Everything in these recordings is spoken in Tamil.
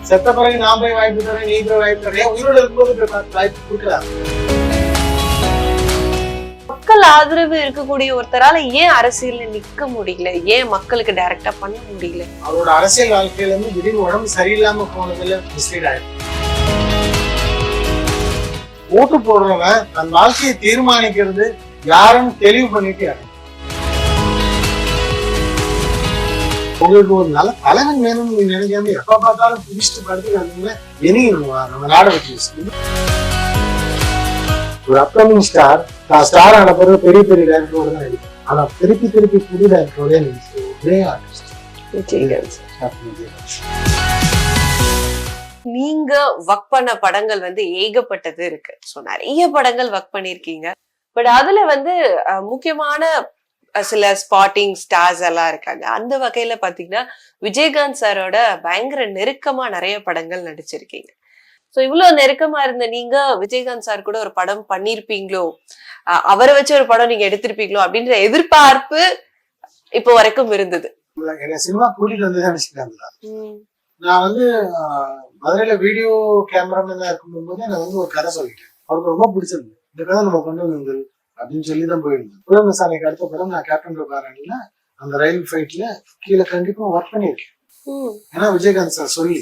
செத்த பிறகு நான் போய் வாய்ப்பு தரேன், நீ போய் வாய்ப்பு தரேன், உயிரோட இருக்கும்போது வாய்ப்பு கொடுக்கலாம். மக்கள் ஆதரவு இருக்கக்கூடிய ஒருத்தரால ஏன் அரசியல்ல நிக்க முடியல? ஏன் மக்களுக்கு டைரக்டா பண்ண முடியல? அவரோட அரசியல் வாழ்க்கையில இருந்து திடீர்னு உடம்பு சரியில்லாம போனதுல மிஸ்லீட் ஆயிடும். ஓட்டு போடுறவன் தன் வாழ்க்கையை தீர்மானிக்கிறது யாருன்னு தெளிவு பண்ணிட்டு உங்களுக்கு ஒரு நல்ல தலைவன் வேணும்னு நீங்க நினைக்காம எப்ப பார்த்தாலும் பிடிச்சிட்டு படுத்துக்காதீங்க. இனியுமா நம்ம நாட வச்சு ஒரு அப்கமிங் ஸ்டார் ஸ்டார் ஆன பிறகு பெரிய பெரிய டைரக்டரோட தான் நடிக்கும். ஆனா திருப்பி திருப்பி புது டைரக்டரோட நடிக்கும் ஒரே ஆர்டிஸ்ட். நீங்க ஒர்க் பண்ண படங்கள் ஏகப்பட்டது இருக்கு. சோ நிறைய படங்கள் ஒர்க் பண்ணிருக்கீங்க. பட் அதுல முக்கியமான சில ஸ்பாட்டிங் ஸ்டார்ஸ் எல்லாம் இருக்காங்க. அந்த வகையில பாத்தீங்கன்னா விஜயகாந்த் சாரோட பயங்கர நெருக்கமா நிறைய படங்கள் நடிச்சிருக்கீங்க. சோ இவ்வளவு நெருக்கமா இருந்த நீங்க விஜயகாந்த் சார் கூட ஒரு படம் பண்ணிருப்பீங்களோ, அவரை வச்சு ஒரு படம் நீங்க எடுத்திருப்பீங்களோ அப்படின்ற எதிர்பார்ப்பு இப்போ வரைக்கும் இருந்தது. என்ன சினிமா கூட்டிட்டு வந்து நான் மதுரையில வீடியோ கேமராமேனா இருக்கும்போது நான் ஒரு கதை சொல்லிட்டேன். அவருக்கு ரொம்ப பிடிச்சிருந்து இந்த கதை நம்ம கொண்டு வந்து அப்படின்னு சொல்லிதான் போயிருந்தேன். புலன் விசாரணைக்கு அடுத்த படம் நான் கேப்டன் பிரபாரன்ல அந்த ரயில் ஃபைட்ல கீழே கண்டிப்பா ஒர்க் பண்ணியிருக்கேன். ஏன்னா விஜயகாந்த் சார் சொல்லி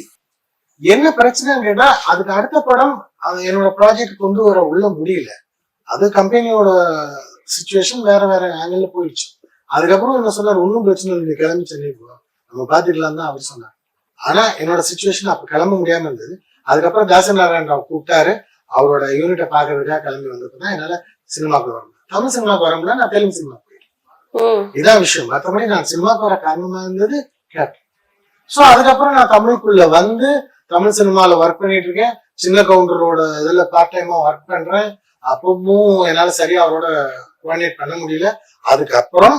என்ன பிரச்சனைன்னு கேட்டா அதுக்கு அடுத்த படம் அது என்னோட ப்ராஜெக்ட் கொண்டு வர உள்ள முடியல. அது கம்பெனியோட சிச்சுவேஷன் வேற வேற ஆங்கிள் போயிடுச்சு. அதுக்கப்புறம் என்ன சொன்னார், ஒன்னும் பிரச்சனை இல்லை, நீங்க கிளம்பி சென்னை போவோம், நம்ம பாத்துக்கலாம் தான் அவர் சொன்னார். ஆனா என்னோட சிச்சுவேஷன் அப்ப கிளம்ப முடியாம இருந்தது. அதுக்கப்புறம் தாசன் நாராயண ராவ் கூப்பிட்டாரு, அவரோட யூனிட்டை பாக்குறதுக்காக கிளம்பி வந்ததுதான் என்னால சினிமாக்கு வரணும். தமிழ் சினிமாக்கு வரமுடியல, நான் தெலுங்கு சினிமா போயிட்டேன். இதான் விஷயம். மற்றபடி நான் சினிமாக்கு வர காரணமா இருந்தது கேப்டன். சோ அதுக்கப்புறம் நான் தமிழுக்குள்ள வந்து தமிழ் சினிமால ஒர்க் பண்ணிட்டு இருக்கேன். சின்ன கவுண்டரோட இதுல பார்ட் டைமா ஒர்க் பண்றேன். அப்பவும் என்னால சரியா அவரோட கோஆர்டினேட் பண்ண முடியல. அதுக்கப்புறம்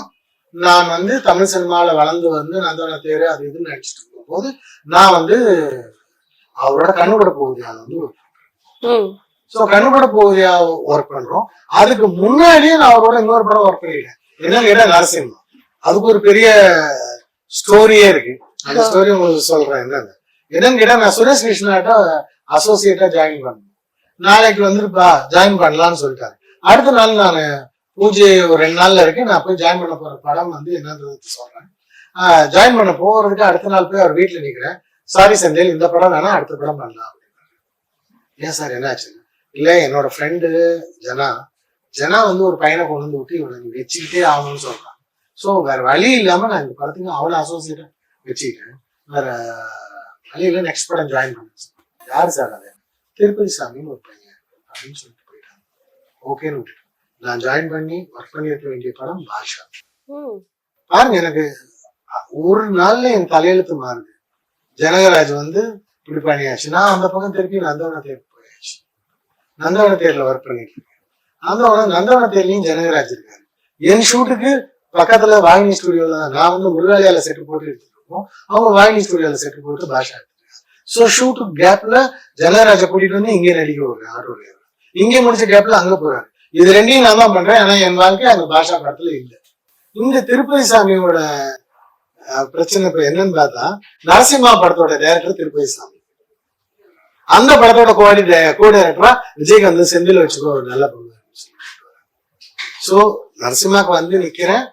நான் தமிழ் சினிமால வளர்ந்து நந்தவன தேர் அது இதுன்னு நடிச்சிட்டு இருக்கும் போது நான் அவரோட கண்ணுபட போகுதியா சோ கண்ணுபட போகுதியா ஒர்க் பண்றோம். அதுக்கு முன்னாடியே நான் அவரோட இன்னொரு படம் ஒர்க் பண்ணிட்டேன். என்னன்னு கேட்டா நரசிம்மம். அதுக்கு ஒரு பெரிய ஸ்டோரியே இருக்கு. அந்த ஸ்டோரி உங்களுக்கு சொல்றேன். என்னன்னு கேட்டா நான் சுரேஷ் கிருஷ்ணாட்ட அசோசியேட்டா ஜாயின் பண்ணேன். நாளைக்கு ஜாயின் பண்ணலாம்னு சொல்லிட்டாரு. அடுத்த நாள் நான் பூஜை ஒரு 2 நாள்ல இருக்கு. நான் போய் ஜாயின் பண்ண போற படம் என்னன்றது சொல்றேன். ஜாயின் பண்ண போறதுக்கு அடுத்த நாள் போய் அவர் வீட்டுல நிக்கிறேன். சாரி செந்தில், இந்த படம் வேணா அடுத்த படம் பண்ணலாம். ஏன் சார் என்னாச்சு? இல்ல என்னோட ஃப்ரெண்டு ஜனா ஒரு பையனை கொண்டு விட்டு இவனை வச்சுக்கிட்டே ஆகணும்னு சொல்றான். சோ வேற வழி இல்லாம நான் இந்த படத்துக்கு அவளை அசோசியேட்டா வச்சுக்கிட்டேன். வேற வழி இல்ல, நெக்ஸ்ட் படம் ஜாயின் பண்ணேன். யாரு சார் அது? திருப்பதி சாமின்னு ஒரு பையன் அப்படின்னு சொல்லிட்டு போயிட்டாங்க. ஓகேன்னு விட்டுட்டேன். நான் ஜாயின் பண்ணி ஒர்க் பண்ணிருக்க வேண்டிய படம் பாஷா. பாருங்க, எனக்கு ஒரு நாள்ல என் தலையெழுத்து மாறுது. ஜனகராஜ் இப்படி பண்ணியாச்சு. நான் அந்த பக்கம் திருப்பி நந்தவன தேர்க்கு போயாச்சு. நந்தவன தேர்ல ஒர்க் பண்ணிட்டு இருக்கேன். நந்தவன தேர்லயும் ஜனகராஜ் இருக்காரு. என் ஷூட்டுக்கு பக்கத்துல வாகினி ஸ்டுடியோல நான் முருகாலயால செட்டு போட்டு எடுத்துட்டு இருக்கோம். அவங்க வாகினி ஸ்டுடியோல செட்டு போட்டு பாஷா எடுத்துருக்காங்க. சோ ஷூட்டு கேப்ல ஜனகராஜ கூட்டிட்டு இங்கே நடிக்க விடுறேன். ஆட்டோல இங்கே முடிச்ச கேப்ல அங்க போறாரு. இது ரெண்டையும் நான் தான் பண்றேன். ஆனா என் வாழ்க்கை அங்க பாஷா படத்துல இல்லை. இந்த திருப்பதி சாமியோட பிரச்சனை இப்ப என்னன்னு பார்த்தா, நரசிம்மா படத்தோட டைரக்டர் திருப்பதி சாமி. அந்த படத்தோட கோ டைரக்டரா விஜயகாந்த் செந்தில் வச்சுக்கோ ஒரு நல்ல பொண்ணு. சோ நரசிம்மாக்கு நிக்கிறேன்,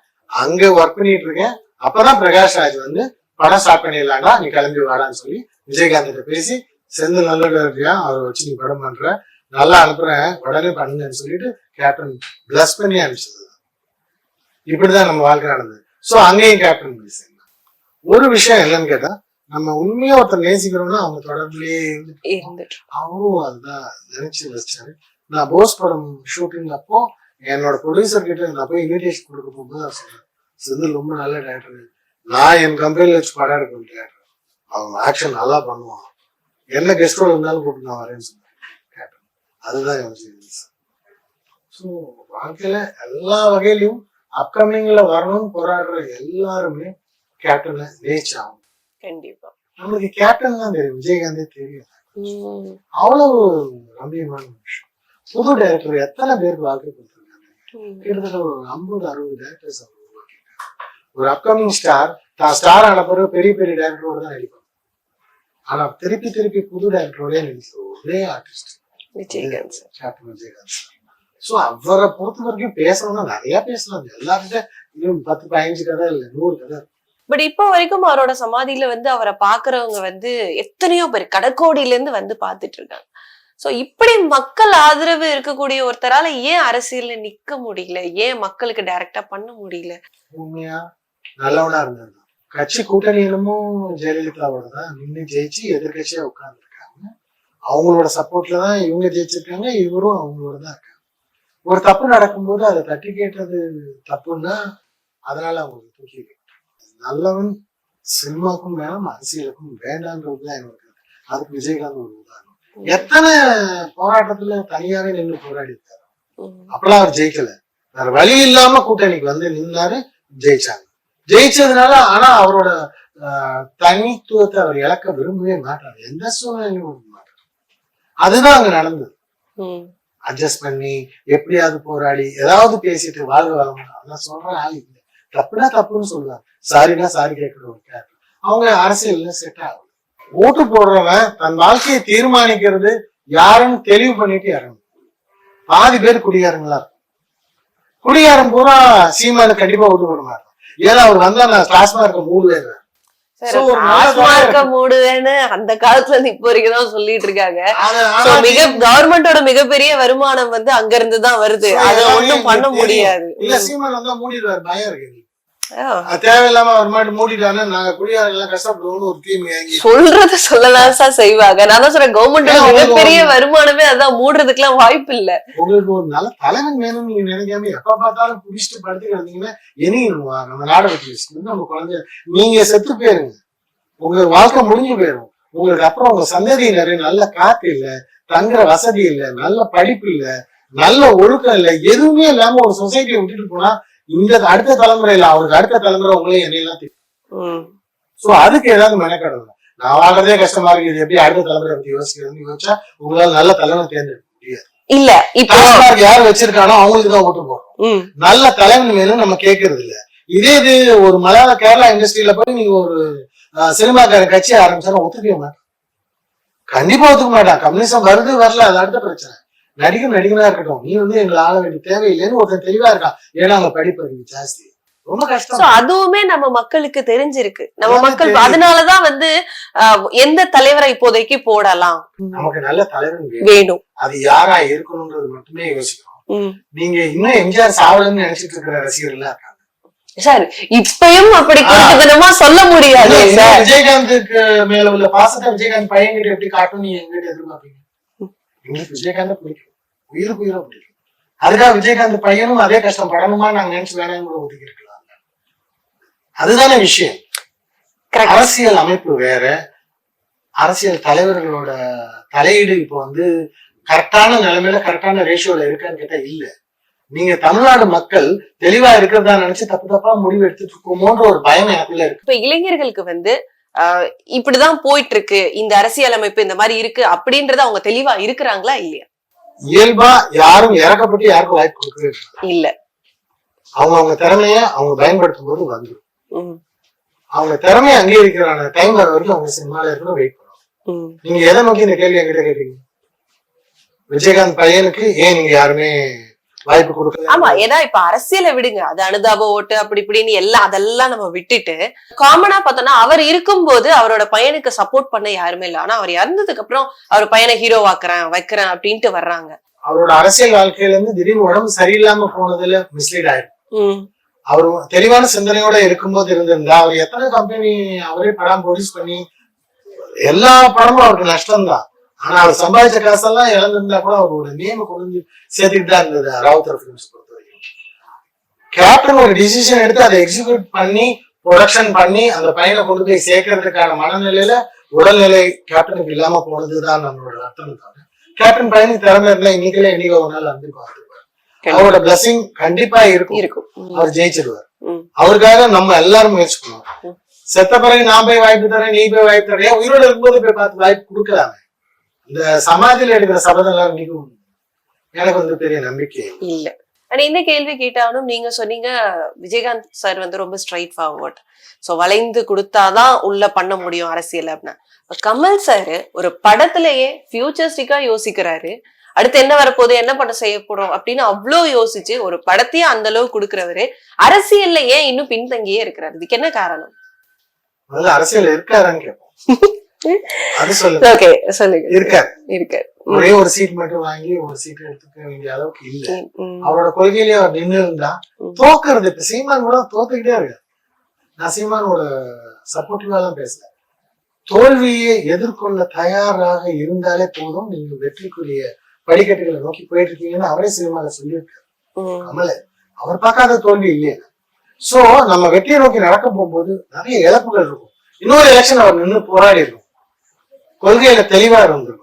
அங்க ஒர்க் பண்ணிட்டு இருக்கேன். அப்பதான் பிரகாஷ் ராஜ் படம் ஸ்டார்ட் பண்ணிடலாம்டா, நீ கிளம்பி வாடான்னு சொல்லி விஜயகாந்த் பேசி செந்தில் நல்ல டைரக்டரா அவரை வச்சு நீ படம் பண்ற, நல்லா அனுப்புறேன், உடனே பண்ணுங்கன்னு சொல்லிட்டு கேப்டன் பிளஸ் பண்ணி அனுப்பிச்சது. இப்படிதான் நம்ம வாழ்க்கை நடந்தது. சோ அங்கேயும் கேப்டன் பிளஸ். ஒரு விஷயம் என்னன்னு கேட்டா, நம்ம உண்மையா ஒருத்தர் நேசிக்கிறோம்னா அவங்க தொடர்புலயே இருந்துட்டு அவரும் அதுதான் நினைச்சு வச்சாரு. நான் போஸ் படம் ஷூட்டிங் அப்போ என்னோட ப்ரொடியூசர் கிட்ட நான் போய் இன்விடேஷன் கொடுக்க போகும்போது அவர் சொன்னார், செந்தில் ரொம்ப நல்ல டைரக்டர், நான் என் கம்பெனில வச்சு படம் எடுக்க டைரக்டர், அவங்க ஆக்ஷன் நல்லா பண்ணுவான், என்ன கெஸ்ட் ரோல் இருந்தாலும் கூப்பிட்டு நான் வரேன்னு சொன்னேன். அதுதான் ஸோ வாழ்க்கையில எல்லா வகையிலையும் அப்கமிங்ல வரணும்னு போராடுற எல்லாருமே கேப்டனை ரீச் ஆகும். கண்டிப்பா நம்மளுக்கு கேப்டன் தான் தெரியும், விஜயகாந்தே தெரியும். அவ்வளவு கம்பீரமான விஷயம். புது டைரக்டர் எத்தனை பேருக்கு வாழ்க்கை கொடுத்துருக்காங்க. கிட்டத்தட்ட ஒரு 50-60 டைரக்டர்ஸ் உருவாக்கிட்டாங்க. ஒரு அப்கமிங் ஸ்டார் தான் ஸ்டார் ஆன பிறகு பெரிய பெரிய டைரக்டரோட தான் நடிப்பாங்க. ஆனா திருப்பி திருப்பி புது டைரக்டரோட நடிக்கிற ஒரே artist Vijayakanth sir. Captain Vijayakanth. So அவரை பொறுத்த வரைக்கும் பேசணும்னா நிறைய பேசலாம். எல்லாருக்கிட்ட இன்னும் 10-15 கதை இல்ல 100 கதை. பட் இப்ப வரைக்கும் அவரோட சமாதியில வந்து அவரை பாக்குறவங்க வந்து எத்தனையோ பேர் கடற்கோடியில இருந்து வந்து பாத்துட்டு இருக்காங்க. சோ இப்படி மக்கள் ஆதரவு இருக்கக்கூடிய ஒருத்தரால ஏன் அரசியல்ல நிக்க முடியல? ஏன் மக்களுக்கு டைரக்டா பண்ண முடியல? உண்மையா நல்லவனா இருந்தது. கட்சி கூட்டணி என்னமும் ஜெயலலிதாவோட தான் நின்று ஜெயிச்சு எதிர்கட்சியா உட்கார்ந்துருக்காங்க. அவங்களோட சப்போர்ட்ல தான் இவங்க ஜெயிச்சிருக்காங்க, இவரும் அவங்களோட தான் இருக்காங்க. ஒரு தப்பு நடக்கும்போது அதை தட்டி கேட்டது தப்புன்னா அதனால அவங்களுக்கு தூக்கி நல்லவன் சினிமாக்கும் வேணாம் அரசியலுக்கும் வேண்டான்றதுதான் என்னோட கருத்து. அதுக்கு விஜயகாந்த் ஒரு உதாரணம். எத்தனை போராட்டத்துல தனியாவே நின்று போராடி இருக்காரு. அப்பெல்லாம் அவர் ஜெயிக்கல, வேற வழி இல்லாம கூட்டணிக்கு வந்து நின்னாரு, ஜெயிச்சாங்க. ஜெயிச்சதுனால ஆனா அவரோட தனித்துவத்தை அவர் இழக்க விரும்பவே மாட்டாரு, எந்த சூழ்நிலையும் விரும்ப மாட்டாரு. அதுதான் அங்க நடந்தது. அட்ஜஸ்ட் பண்ணி எப்படியாவது போராடி ஏதாவது பேசிட்டு வாழ்க வளம் அதான் சொல்றேன். ஆள் இல்லை, தப்புனா தப்புன்னு சொல்லுவாங்க, சாரினா சாரி கேட்கறவங்க. அவங்க அரசியல்ல செட் ஆகும். ஓட்டு போடுறவன் தன் வாழ்க்கையை தீர்மானிக்கிறது யாருன்னு தெளிவு பண்ணிட்டு இறங்கும். பாதி பேர் குடிகாரங்களா இருக்கும். குடிகாரம் பூரா சீமானு கண்டிப்பா ஓட்டு போட மாட்டான். ஏன்னா அவர் வந்தா நான் டாஸ்மார்க்க மூடுவேன், மூடுவேன்னு அந்த காலத்துல இருந்து இப்போ வரைக்கும் தான் சொல்லிட்டு இருக்காங்க. கவர்மெண்டோட மிகப்பெரிய வருமானம் வந்து அங்க இருந்துதான் வருது, அதை ஒண்ணும் பண்ண முடியாது. இல்ல சீமான் வந்தா மூடிடுவாரு, பயம் இருக்கு. தேவையில்லாம அவர் மாதிரி மூடிட்டாரு, நாங்க குடியாரெல்லாம் கஷ்டப்படுவோம்னு ஒரு தீம் சொல்றத சொல்லலாம் சார் செய்வாங்க. நான் தான் சொல்றேன், கவர்மெண்டோட மிகப்பெரிய வருமானமே அதான், மூடுறதுக்கு எல்லாம் வாய்ப்பு இல்ல. உங்களுக்கு ஒரு நல்ல தலைவன் வேணும்னு நீங்க நினைக்காம எப்ப பார்த்தாலும் குடிச்சிட்டு படுத்துட்டு இருந்தீங்கன்னா இனியா நம்ம நாடகத்தை வச்சுட்டு நம்ம குழந்தை நீங்க செத்து போயிருங்க, உங்க வாழ்க்கை முடிஞ்சு போயிடும். உங்களுக்கு அப்புறம் உங்க சந்ததியினரு நல்ல காத்து இல்ல, தங்குற வசதி இல்ல, நல்ல படிப்பு இல்ல, நல்ல ஒழுக்கம் இல்ல, எதுவுமே இல்லாம ஒரு சொசைட்டியை விட்டுட்டு போனா இந்த அடுத்த தலைமுறையில அவருக்கு அடுத்த தலைமுறை உங்களையும் என்னையெல்லாம் தெரியும். சோ அதுக்கு ஏதாவது மெனக்கடணும். நான் வாழ்றதே கஷ்டமா இருக்கு, இது எப்படி அடுத்த தலைமுறை பத்தி யோசிக்கிறதுன்னு யோசிச்சா உங்களால நல்ல தலைவன் தேர்ந்தெடுக்க முடியாது. இல்ல இப்ப யார் வச்சிருக்கானோ அவங்களுக்கு தான் ஓட்டு போறோம். நல்ல தலைவன் வேணும் நம்ம கேட்கறது இல்ல. இதே இது ஒரு மலையாள கேரளா இண்டஸ்ட்ரியில போய் நீங்க ஒரு சினிமாக்கார கட்சி ஆரம்பிச்சாலும் ஒத்துக்கவே மாட்டான், கண்டிப்பா ஒத்துக்க மாட்டான். கம்யூனிசம் வருது வரல அது அடுத்த பிரச்சனை. நடிகனா இருக்கட்டும், நீ வந்து எங்களை ஆள வேண்டிய தேவையில்லைன்னு ஒருத்தன் தெளிவா இருக்கான். ஏன்னா அவங்க படிப்பு ஜாஸ்தி, ரொம்ப கஷ்டம். அதுவுமே நம்ம மக்களுக்கு தெரிஞ்சிருக்கு. நம்ம மக்கள் அதனாலதான் வந்து எந்த தலைவரை இப்போதைக்கு போடலாம், நமக்கு நல்ல தலைவன் வேணும், அது யாரா இருக்கணும்ன்றது மட்டுமே யோசிக்கணும். நீங்க இன்னும் எம்ஜிஆர் சாவலன்னு நினைச்சிட்டு இருக்கிற ரசிகர்கள் இருக்காங்க சார். இப்பயும் அப்படி கொஞ்சமா சொல்ல முடியாது. விஜயகாந்துக்கு மேல உள்ள பாசத்தை விஜயகாந்த் பையன்கிட்ட எப்படி காட்டும் நீங்க எங்கிட்ட எதிர்பார்ப்பீங்க? எங்களுக்கு விஜயகாந்த் பிடிக்கும், உயிருக்கு உயிரா பிடிக்கும். அதுக்காக விஜயகாந்த் பையனும் அதே கஷ்டம் படணுமா நாங்க நினைச்சு வேணாம் கூட ஒதுக்கி இருக்கலாம். அதுதானே விஷயம். அரசியல் அமைப்பு வேற, அரசியல் தலைவர்களோட தலையீடு இப்போ வந்து கரெக்டான நிலைமையில கரெக்டான ரேஷியோல இருக்கான்னு கேட்டா இல்ல. நீங்க தமிழ்நாடு மக்கள் தெளிவா இருக்கிறதா நினைச்சு தப்பா முடிவு எடுத்துட்டு இருக்கோமோன்ற ஒரு பயம் எனக்குள்ள இருக்கு. இப்ப இளைஞர்களுக்கு வந்து இப்படிதான் போயிட்டு இருக்கு, இந்த அரசியல் அமைப்பு இந்த மாதிரி இருக்கு அப்படின்றத அவங்க தெளிவா இருக்கிறாங்களா இல்லையா? இயல்பா யாரும் இறக்கப்பட்டு யாருக்கும் வாய்ப்பு கொடுக்கவே இல்ல. அவங்க திறமைய அவங்க பயன்படுத்தும் போது வந்துடும். அவங்க திறமையை அங்கீகரிக்கிறான டைம் வர வரைக்கும் அவங்க சினிமால இருக்கணும், வெயிட் பண்ணும். நீங்க எதை நோக்கி இந்த கேள்வி என்கிட்ட கேட்டீங்க? விஜயகாந்த் பையனுக்கு ஏன் நீங்க யாருமே வாய்ப்பு கொடுக்கல? ஆமா, ஏன்னா இப்ப அரசியலை விடுங்க, அது அனுதாப ஓட்டு அப்படி இப்படின்னு எல்லாம் அதெல்லாம் நம்ம விட்டுட்டு காமனா பார்த்தோம்னா அவர் இருக்கும்போது அவரோட பையனுக்கு சப்போர்ட் பண்ண யாருமே இல்ல. ஆனா அவர் இறந்ததுக்கு அப்புறம் அவர் பையனை ஹீரோவாக்குறேன் வைக்கிறேன் அப்படின்ட்டு வர்றாங்க. அவரோட அரசியல் வாழ்க்கையில இருந்து திடீர்னு உடம்பு சரியில்லாம போனதுல மிஸ்லீட் ஆயிடும். அவர் தெளிவான சிந்தனையோட இருக்கும்போது இருந்திருந்தா அவர் எத்தனை கம்பெனி அவரே படம் ப்ரொடியூஸ் பண்ணி எல்லா படமும் அவருக்கு நஷ்டம் தான். ஆனா அவர் சம்பாதிச்ச காசெல்லாம் இழந்திருந்தா கூட அவரோட நேம கொண்டு சேர்த்துட்டு தான் இருந்தது. ராவுத்தர் பிலிம்ஸ் பொறுத்த வரைக்கும் கேப்டன் ஒரு டிசிஷன் எடுத்து அதை எக்ஸிக்யூட் பண்ணி ப்ரொடக்ஷன் பண்ணி அந்த பையனை கொண்டு போய் சேர்க்கறதுக்கான மனநிலையில உடல்நிலை கேப்டனுக்கு இல்லாம போனதுதான் நம்மளோட அர்த்தம். தவிர கேப்டன் பையனுக்கு திறமை இருந்தா இன்னைக்குல என்னைக்கு ஒரு நாள் வந்து பார்த்துருவார். அவரோட பிளஸிங் கண்டிப்பா இருக்கும், அவர் ஜெயிச்சிருவார். அவருக்காக நம்ம எல்லாரும் முயற்சி பண்ணுவோம். செத்த பிறகு நான் போய் வாய்ப்பு தரேன், நீ போய் வாய்ப்பு தரேன், உயிரோட இருக்கும்போது போய் பார்த்து வாய்ப்பு கொடுக்கலாமே. இந்த சமாதியில எடுக்கிற சபதம் எல்லாம் எனக்கு வந்து பெரிய நம்பிக்கை இல்ல. ஆனா இந்த கேள்வி கேட்டாலும் நீங்க சொன்னீங்க விஜயகாந்த் சார் வந்து ரொம்ப ஸ்ட்ரைட் ஃபார்வர்ட், சோ வளைந்து கொடுத்தாதான் உள்ள பண்ண முடியும் அரசியல் அப்படின்னா. கமல் சார் ஒரு படத்திலேயே ஃபியூச்சரிஸ்டிக்கா யோசிக்கிறாரு, அடுத்து என்ன வரப்போகுது, என்ன படம் செய்ய போறோம் அப்படின்னு அவ்வளோ யோசிச்சு ஒரு படத்தையே அந்த அளவு கொடுக்கிறவரு அரசியல்ல ஏன் இன்னும் பின்தங்கியே இருக்கிறாரு? இதுக்கு என்ன காரணம்? அரசியல் இருக்காரான்னு கேட்போம். அது சொல்லுங்க. ஓகே சொல்லுங்க. இருக்காரு. ஒரே ஒரு சீட் மட்டும் வாங்கி ஒரு சீட் எடுத்துக்க வேண்டிய அளவுக்கு இல்ல. அவரோட கொள்கையிலேயே அவர் நின்று இருந்தா தோக்குறது. இப்ப சீமான் கூட தோத்துக்கிட்டே இருக்காரு. நான் சீமானோட சப்போர்ட்டிவா தான் பேசுறேன். தோல்வியை எதிர்கொள்ள தயாராக இருந்தாலே போதும், நீங்க வெற்றிக்குரிய படிக்கட்டுகளை நோக்கி போயிட்டு இருக்கீங்கன்னு அவரே சினிமால சொல்லியிருக்காரு. கமல அவர் பார்க்காத தோல்வி இல்லையா? சோ நம்ம வெற்றியை நோக்கி நடக்க போகும்போது நிறைய இழப்புகள் இருக்கும். இன்னொரு எலெக்ஷன் அவர் நின்று போராடி இருக்கும், கொள்கையில தெளிவா இருந்திருக்கும்,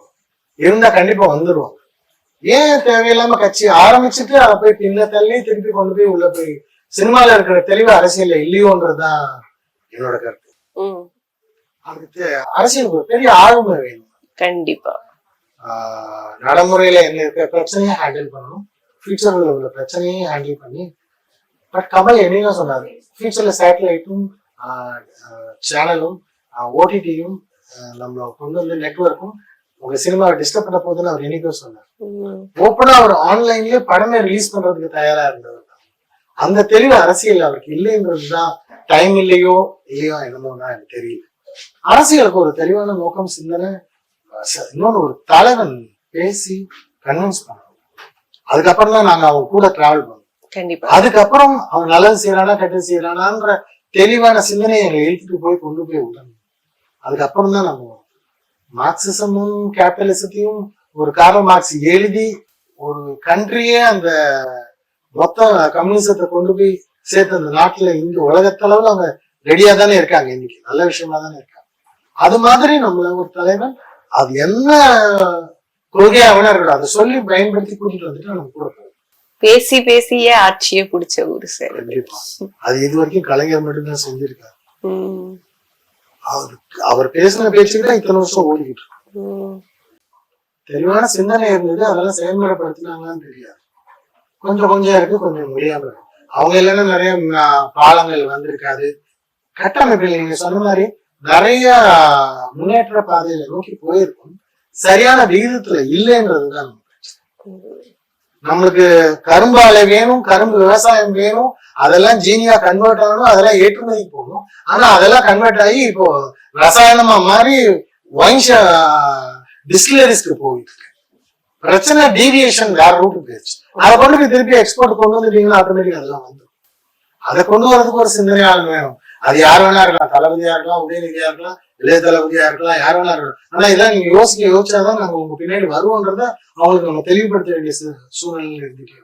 இருந்தா கண்டிப்பா வந்துருவாங்க. ஏன் தேவையில்லாம கட்சி ஆரம்பிச்சுட்டு அதை போய் பின்ன தள்ளி திருப்பி கொண்டு போய் உள்ள போய் சினிமால இருக்கிற தெளிவு அரசியல்ல இல்லையோன்றதுதான் என்னோட கருத்து. அதுக்கு அரசியலுக்கு ஒரு பெரிய ஆளுமை வேணும். கண்டிப்பா நடைமுறையில என்ன இருக்க பிரச்சனையும் ஹேண்டில் பண்ணணும், ஃபியூச்சர்ல உள்ள பிரச்சனையும் ஹேண்டில் பண்ணி. பட் கமல் என்ன சொன்னாரு, ஃபியூச்சர்ல சேட்டலைட்டும் சேனலும் ஓடிடியும் நம்மள கொண்டு வந்து நெட்வொர்க்கும் உங்க சினிமாவை டிஸ்டர்ப் பண்ண போகுதுன்னு அவர் என்னைக்கோ சொன்னார். ஓப்பனா அவர் ஆன்லைன்லயே படமே ரிலீஸ் பண்றதுக்கு தயாரா இருந்தவர். அந்த தெளிவு அரசியல் அவருக்கு இல்லைன்றதுதான், டைம் இல்லையோ என்னமோனா எனக்கு தெரியல. அரசியலுக்கு ஒரு தெளிவான நோக்கம், சிந்தனை, இன்னொன்னு ஒரு தலைவன் பேசி கன்வின்ஸ் பண்ணணும். அதுக்கப்புறம் தான் நாங்க அவங்க கூட டிராவல் பண்ணோம். அதுக்கப்புறம் அவன் நல்லது செய்யறானா கெட்டது செய்யறானான்ற தெளிவான சிந்தனையை எங்களை இழுத்துட்டு போய் கொண்டு போய் விடணும். அதுக்கப்புறம் தான் நம்ம மார்க்சிசமும் கேபிட்டலிசத்தையும் ஒரு கார்ல் மார்க்ஸ் எழுதி ஒரு கண்ட்ரியே அந்த மொத்த கம்யூனிசத்தை கொண்டு போய் சேர்த்து அந்த நாட்டுல இந்த உலகத்தளவுல அவங்க ரெடியா தானே இருக்காங்க. இன்னைக்கு நல்ல விஷயமா தானே இருக்காங்க. அது மாதிரி நம்மள ஒரு தலைவன் அது என்ன கொள்கையா வேணா இருக்கட்டும், அதை சொல்லி பயன்படுத்தி கூட்டிட்டு வந்துட்டு நம்ம கூட பேசி பேசியே ஆட்சியே பிடிச்ச ஊரு சார். கண்டிப்பா அது இது வரைக்கும் கலைஞர் மட்டும்தான் செஞ்சிருக்காரு. அவர் பேசின பேச்சுக்கிட்ட இத்தனை வருஷம் ஓடிக்கிட்டு இருக்கு. தெளிவான சிந்தனை இருந்தது, அதெல்லாம் செயல்முறைப்படுத்தினாங்கன்னு தெரியாது. கொஞ்சம் கொஞ்சம் இருக்கு, கொஞ்சம் முடியாம இருக்கு. அவங்க இல்லைன்னா நிறைய பாலங்கள் வந்திருக்காது, கட்டமைப்பில் நீங்க சொன்ன மாதிரி நிறைய முன்னேற்ற பாதையில நோக்கி போயிருக்கும், சரியான விகிதத்துல இல்லைன்றதுதான் நம்மளுக்கு. கரும்பாலை வேணும், கரும்பு விவசாயம் வேணும், அதெல்லாம் ஜீனியா கன்வெர்ட் ஆகணும், அதெல்லாம் ஏற்றுமதி போகணும். ஆனா அதெல்லாம் கன்வெர்ட் ஆகி இப்போ ரசாயனமா மாறி வைன் டிஸ்டிலரிஸ்க்கு போயிட்டு இருக்கு. பிரச்சனை டீவியேஷன் வேற ரூட்டு போயிடுச்சு. அதை கொண்டு போய் திருப்பி எக்ஸ்போர்ட் கொண்டு வந்துட்டீங்கன்னா ஆட்டோமேட்டிக் அதெல்லாம் வந்துடும். அதை கொண்டு வரதுக்கு ஒரு சிந்தனையாளர் வேணும். அது யார் வேணா இருக்கலாம், தளபதியா இருக்கலாம், உதயநிதியா இருக்கலாம், இளைய தளபதியா இருக்கலாம், யார் வேணா இருக்கலாம். ஆனா இதெல்லாம் நீங்க யோசிச்சாதான் நாங்க உங்க பின்னாடி வருவோன்றத அவங்களுக்கு நம்ம தெளிவுபடுத்த வேண்டிய சூழ்நிலையில இருந்துட்டு,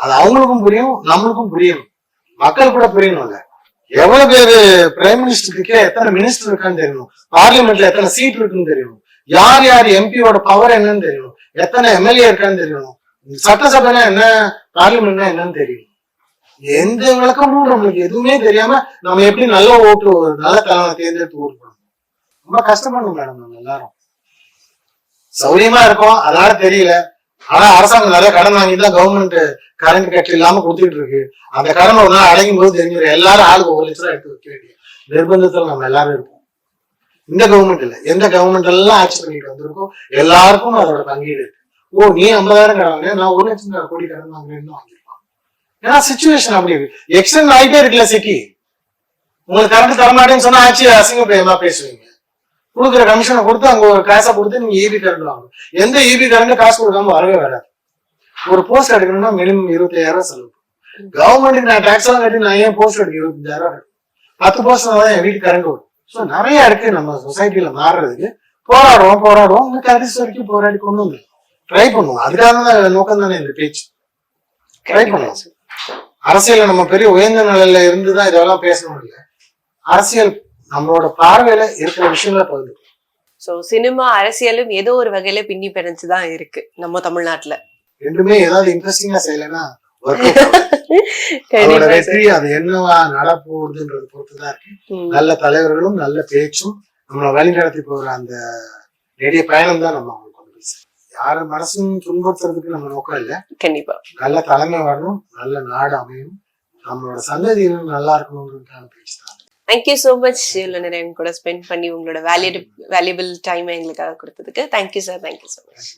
அது அவங்களுக்கும் புரியும், நம்மளுக்கும் புரியணும், மக்கள் கூட புரியணும்ல. எவ்வளவு பேரு பிரைம் மினிஸ்டருக்கு எத்தனை மினிஸ்டர் இருக்கான்னு தெரியணும், பார்லிமெண்ட்ல எத்தனை சீட் இருக்குன்னு தெரியணும், யார் யார் எம்பியோட பவர் என்னன்னு தெரியணும், எத்தனை எம்எல்ஏ இருக்கான்னு தெரியணும், சட்டசபைனா என்ன, பார்லிமெண்ட்னா என்னன்னு தெரியும். எந்த விளக்கமும் நம்மளுக்கு எதுவுமே தெரியாம நம்ம எப்படி நல்ல ஓட்டு, நல்ல தலைவனை தேர்ந்தெடுத்து ஓட்டு பண்ணணும். ரொம்ப கஷ்டப்படணும் மேடம். நம்ம எல்லாரும் சௌரியமா இருக்கோம், அதனால தெரியல. ஆனா அரசாங்கம் நிறைய கடன் வாங்கிதான் கவர்மெண்ட் கரண்ட் கட்டு இல்லாம கொடுத்துட்டு இருக்கு. அந்த கடன் ஒரு நாள் அடங்கும் போது தெரிஞ்சிடும். எல்லாரும் ஆளுக்கு 1 லட்சம் ரூபாய் எடுத்து வைக்க வேண்டிய நிர்பந்தத்துல நம்ம எல்லாரும் இருக்கோம். இந்த கவர்மெண்ட் இல்ல, எந்த கவர்மெண்ட் எல்லாம் ஆட்சி பண்ணிட்டு வந்திருக்கோம், எல்லாருக்கும் அதோட பங்கீடு இருக்கு. ஓ நீ 50,000 கடன் வாங்க, நான் 1 லட்சம் கோடி கடன் வாங்குறேன்னு வாங்கிருக்கோம். ஏன்னா சிச்சுவேஷன் அப்படி இருக்கு, எக்ஸ்டெண்ட் ஆகிட்டே இருக்குல்ல சிட்டி. உங்களுக்கு கரண்ட் தரமாட்டேன்னு சொன்னா ஆட்சி அசிங்க பிரேமா பேசுவீங்க. கொடுக்குற கமிஷனை கொடுத்து அங்க ஒரு காசை கொடுத்து நீங்க இபி கரண்ட் வாங்கணும். எந்த இபி கரண்ட் காசு கொடுக்காம வரவே வராது. ஒரு போஸ்ட் எடுக்கணும்னா மினிமம் 25,000 செலவு. கவர்மெண்ட்டுக்கு நான் டாக்ஸ் எல்லாம் கட்டி நான் ஏன் போஸ்ட் எடுக்க 25,000 10 போஸ்ட் தான் என் வீட்டு கரண்ட் வரும். ஸோ நிறைய இருக்கு நம்ம சொசைட்டில மாறுறதுக்கு. போராடுவோம் கடைசி வரைக்கும் போராடி கொண்டு வந்து ட்ரை பண்ணுவோம். அதுக்காக நோக்கம் தானே இந்த பேச்சு. ட்ரை பண்ணுவோம். அரசியல் நம்ம பெரிய உயர்ந்த நிலையில இருந்துதான் இதெல்லாம் பேச முடியல. அரசியல் நம்மளோட பார்வையில இருக்கிற விஷயங்களை பகிர்ந்து. சோ சினிமா அரசியலும் ஏதோ ஒரு வகையில பின்னி பிணைச்சுதான் இருக்கு நம்ம தமிழ்நாட்டுல. ரெண்டுமே ஏதாவது இன்ட்ரெஸ்டிங்கா செய்யலன்னா வெற்றி அது என்னவா நடப்போகுதுன்றது பொறுத்துதான் இருக்கு. நல்ல தலைவர்களும் நல்ல பேச்சும் நம்மளை வழி நடத்தி போற அந்த நெடிய பயணம் தான் நம்ம அவங்களுக்கு கொண்டு போய். யாரு மனசும் துன்புறுத்துறதுக்கு நம்ம நோக்கம் இல்லை. கண்டிப்பா. நல்ல தலைமை வரணும், நல்ல நாடு அமையும், நம்மளோட சந்ததியினர் நல்லா இருக்கணும்ன்றதுக்கான பேச்சு தான். Thank you so much. இவ்வளவு நேரம் கூட ஸ்பெண்ட் பண்ணி உங்களோட வேல்யூபிள் டைம் எங்களுக்காக கொடுத்ததுக்கு thank you sir. Thank you so much.